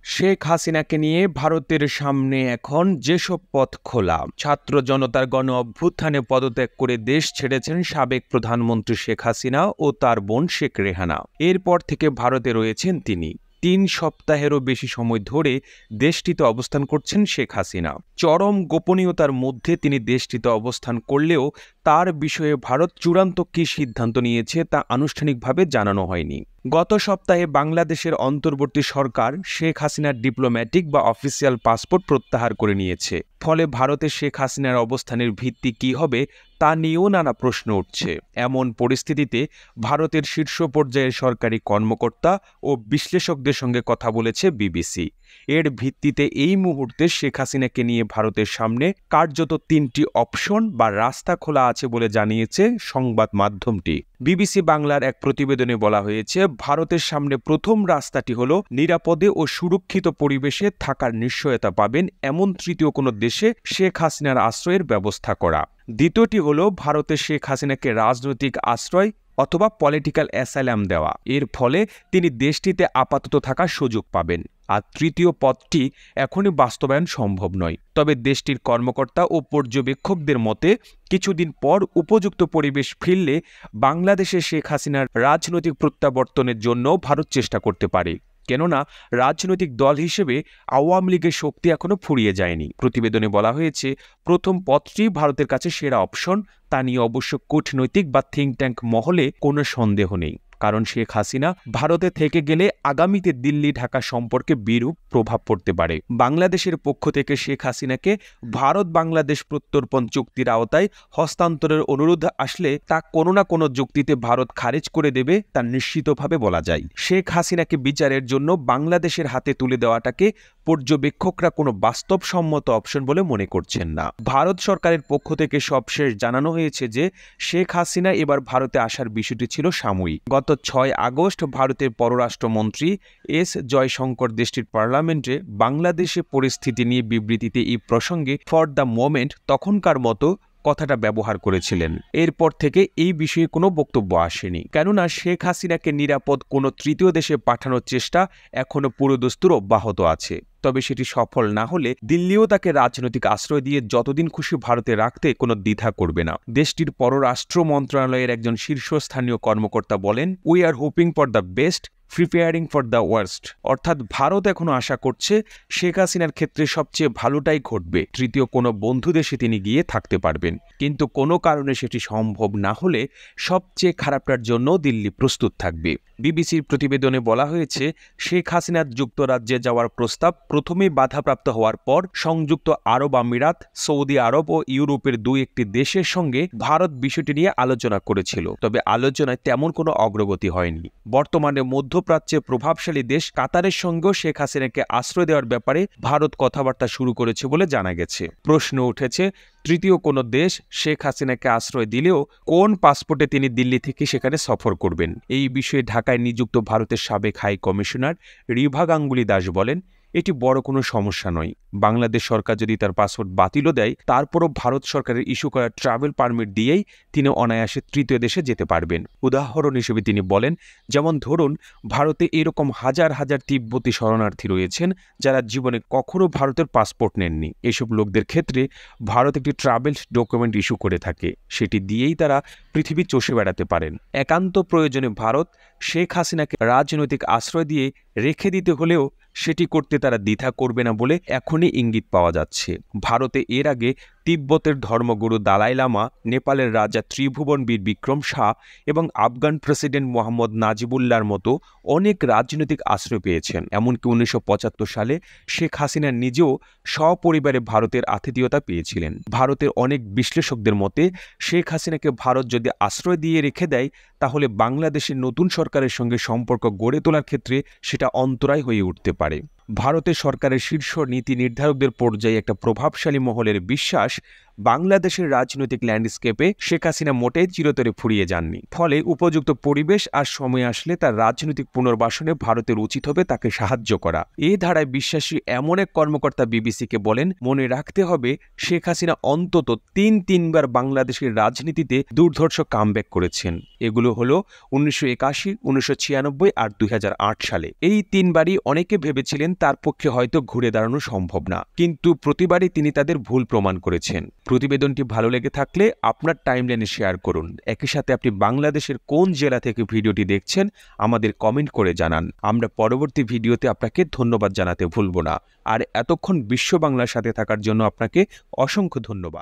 শেখ হাসিনাকে নিয়ে ভারতের সামনে এখন যেসব পথ খোলা। ছাত্র জনতার গণ অভ্যুত্থানে পদত্যাগ করে দেশ ছেড়েছেন সাবেক প্রধানমন্ত্রী শেখ হাসিনা ও তার বোন শেখ রেহানা। এরপর থেকে ভারতে রয়েছেন তিনি। ৩ সপ্তাহেরও বেশি সময় ধরে দেশটিতে অবস্থান করছেন শেখ হাসিনা। চরম গোপনীয়তার মধ্যে তিনি দেশটিতে অবস্থান করলেও তার বিষয়ে ভারত চূড়ান্ত কী সিদ্ধান্ত নিয়েছে তা আনুষ্ঠানিকভাবে জানানো হয়নি। গত সপ্তাহে বাংলাদেশের অন্তর্বর্তী সরকার শেখ হাসিনার ডিপ্লোম্যাটিক বা অফিসিয়াল পাসপোর্ট প্রত্যাহার করে নিয়েছে। ফলে ভারতে শেখ হাসিনার অবস্থানের ভিত্তি কী হবে তা নিয়েও নানা প্রশ্ন উঠছে। এমন পরিস্থিতিতে ভারতের শীর্ষ পর্যায়ের সরকারি কর্মকর্তা ও বিশ্লেষকদের সঙ্গে কথা বলেছে বিবিসি। এর ভিত্তিতে এই মুহূর্তে শেখ হাসিনাকে নিয়ে ভারতের সামনে কার্যত ৩টি অপশন বা রাস্তা খোলা আছে বলে জানিয়েছে সংবাদ মাধ্যমটি। বিবিসি বাংলার এক প্রতিবেদনে বলা হয়েছে, ভারতের সামনে প্রথম রাস্তাটি হল নিরাপদে ও সুরক্ষিত পরিবেশে থাকার নিশ্চয়তা পাবেন এমন তৃতীয় কোনো দেশে শেখ হাসিনার আশ্রয়ের ব্যবস্থা করা। দ্বিতীয়টি হল ভারতে শেখ হাসিনাকে রাজনৈতিক আশ্রয় অথবা পলিটিক্যাল অ্যাসাইলাম দেওয়া। এর ফলে তিনি দেশটিতে আপাতত থাকার সুযোগ পাবেন। আর তৃতীয় পথটি এখনই বাস্তবায়ন সম্ভব নয়। তবে দেশটির কর্মকর্তা ও পর্যবেক্ষকদের মতে কিছুদিন পর উপযুক্ত পরিবেশ ফিরলে বাংলাদেশে শেখ হাসিনার রাজনৈতিক প্রত্যাবর্তনের জন্য ভারত চেষ্টা করতে পারে। কেননা রাজনৈতিক দল হিসেবে আওয়ামী লীগের শক্তি এখনো ফুরিয়ে যায়নি। প্রতিবেদনে বলা হয়েছে, প্রথম পথটি ভারতের কাছে সেরা অপশন। তা নিয়ে অবশ্য কূটনৈতিক বা থিঙ্ক ট্যাঙ্ক মহলে কোনো সন্দেহ নেই। কারণ শেখ হাসিনা ভারতে থেকে গেলে আগামীতে দিল্লি ঢাকা সম্পর্কে বিরূপ প্রভাব পড়তে পারে। বাংলাদেশের পক্ষ থেকে শেখ হাসিনাকে ভারত বাংলাদেশ প্রত্যর্পণ চুক্তির আওতায় হস্তান্তরের অনুরোধ আসলে তা কোনো না কোনো যুক্তিতে ভারত খারিজ করে দেবে তা নিশ্চিতভাবে বলা যায়। শেখ হাসিনাকে বিচারের জন্য বাংলাদেশের হাতে তুলে দেওয়াটাকে পর্যবেক্ষকরা কোনো বাস্তবসম্মত অপশন বলে মনে করছেন না। ভারত সরকারের পক্ষ থেকে সবশেষ জানানো হয়েছে যে শেখ হাসিনা এবার ভারতে আসার বিষয়টি ছিল সাময়িক। গত ৬ আগস্ট ভারতের পররাষ্ট্রমন্ত্রী এস জয়শঙ্কর দেশটির পার্লামেন্টে বাংলাদেশে পরিস্থিতি নিয়ে বিবৃতিতে এই প্রসঙ্গে ফর দ্য মোমেন্ট তখনকার মতো কথাটা ব্যবহার করেছিলেন। এরপর থেকে এই বিষয়ে কোনো বক্তব্য আসেনি। কেননা শেখ হাসিনাকে নিরাপদ কোনো তৃতীয় দেশে পাঠানোর চেষ্টা এখনো পুরোদস্তুর অব্যাহত আছে। তবে সেটি সফল না হলে দিল্লিও তাকে রাজনৈতিক আশ্রয় দিয়ে যতদিন খুশি ভারতে রাখতে কোনো দ্বিধা করবে না। দেশটির পররাষ্ট্র মন্ত্রণালয়ের একজন শীর্ষস্থানীয় কর্মকর্তা বলেন, we are hoping for the best, preparing for the worst. অর্থাৎ ভারত এখনো আশা করছে শেখ হাসিনার ক্ষেত্রে সবচেয়ে ভালোটাই ঘটবে। তৃতীয় কোনো বন্ধু দেশে তিনি গিয়ে থাকতে পারবেন। কিন্তু কোনো কারণে সেটি সম্ভব না হলে সবচেয়ে খারাপটার জন্য দিল্লি প্রস্তুত থাকবে। বিবিসির প্রতিবেদনে বলা হয়েছে, শেখ হাসিনার যুক্তরাজ্যে যাওয়ার প্রস্তাব প্রথমেই বাধাপ্রাপ্ত হওয়ার পর সংযুক্ত আরব আমিরাত, সৌদি আরব ও ইউরোপের ২-১টি দেশের সঙ্গে ভারত বিষয়টি নিয়ে আলোচনা করেছিল। তবে আলোচনায় তেমন কোনো অগ্রগতি হয়নি। বর্তমানে মধ্যপ্রাচ্যের প্রভাবশালী দেশ কাতারের সঙ্গেও শেখ হাসিনাকে আশ্রয় দেওয়ার ব্যাপারে ভারত কথাবার্তা শুরু করেছে বলে জানা গেছে। প্রশ্ন উঠেছে, তৃতীয় কোনো দেশ শেখ হাসিনাকে আশ্রয় দিলেও কোন পাসপোর্টে তিনি দিল্লি থেকে সেখানে সফর করবেন? এই বিষয়ে ঢাকায় নিযুক্ত ভারতের সাবেক হাই কমিশনার রিভা গাঙ্গুলি দাস বলেন, এটি বড় কোনো সমস্যা নয়। বাংলাদেশ সরকার যদি তার পাসপোর্ট বাতিলও দেয়, তারপরও ভারত সরকারের ইস্যু করা ট্রাভেল পারমিট দিয়েই তিনি অনায়াসে তৃতীয় দেশে যেতে পারবেন। উদাহরণ হিসেবে তিনি বলেন, যেমন ধরুন ভারতে এরকম হাজার হাজার তিব্বতী শরণার্থী রয়েছেন যারা জীবনে কখনো ভারতের পাসপোর্ট নেননি। এসব লোকদের ক্ষেত্রে ভারত একটি ট্রাভেল ডকুমেন্ট ইস্যু করে থাকে। সেটি দিয়েই তারা পৃথিবী চষে বেড়াতে পারেন। একান্ত প্রয়োজনে ভারত শেখ হাসিনাকে রাজনৈতিক আশ্রয় দিয়ে রেখে দিতে হলেও সেটি করতে তারা দ্বিধা করবে না বলে এখনই ইঙ্গিত পাওয়া যাচ্ছে। ভারতে এর আগে তিব্বতের ধর্মগুরু দালাই লামা, নেপালের রাজা ত্রিভুবন বীর বিক্রম শাহ এবং আফগান প্রেসিডেন্ট মোহাম্মদ নাজিবুল্লাহর মতো অনেক রাজনৈতিক আশ্রয় পেয়েছেন। এমনকি ১৯৭৫ সালে শেখ হাসিনা নিজেও সপরিবারে ভারতের আতিথেয়তা পেয়েছিলেন। ভারতের অনেক বিশ্লেষকদের মতে শেখ হাসিনাকে ভারত যদি আশ্রয় দিয়ে রেখে দেয়, তাহলে বাংলাদেশের নতুন সরকারের সঙ্গে সম্পর্ক গড়ে তোলার ক্ষেত্রে সেটা অন্তরায় হয়ে উঠতে পারে। ভারতের সরকারের শীর্ষ নীতি নির্ধারকদের পর্যায়ে একটা প্রভাবশালী মহলের বিশ্বাস, বাংলাদেশের রাজনৈতিক ল্যান্ডস্কেপে শেখ হাসিনা মোটেই চিরতরে ফুরিয়ে যাননি। ফলে উপযুক্ত পরিবেশ আর সময় আসলে তার রাজনৈতিক পুনর্বাসনে ভারতের উচিত হবে তাকে সাহায্য করা। এই ধারায় বিশ্বাসী এমন এক কর্মকর্তা বিবিসিকে বলেন, মনে রাখতে হবে শেখ হাসিনা অন্তত তিনবার বাংলাদেশের রাজনীতিতে দুর্ধর্ষ কামব্যাক করেছেন। এগুলো হলো 1981, 1996 আর 2008 সালে। এই তিনবারই অনেকে ভেবেছিলেন তার পক্ষে হয়তো ঘুরে দাঁড়ানো সম্ভব না, কিন্তু প্রতিবারই তিনি তাদের ভুল প্রমাণ করেছেন। প্রতিবেদনটি ভালো লেগে থাকলে আপনার টাইমলাইনে শেয়ার করুন। একই সাথে আপনি বাংলাদেশের কোন জেলা থেকে ভিডিওটি দেখছেন আমাদের কমেন্ট করে জানান। আমরা পরবর্তী ভিডিওতে আপনাকে ধন্যবাদ জানাতে ভুলব না। আর এতক্ষণ বিশ্ব বাংলার সাথে থাকার জন্য আপনাকে অসংখ্য ধন্যবাদ।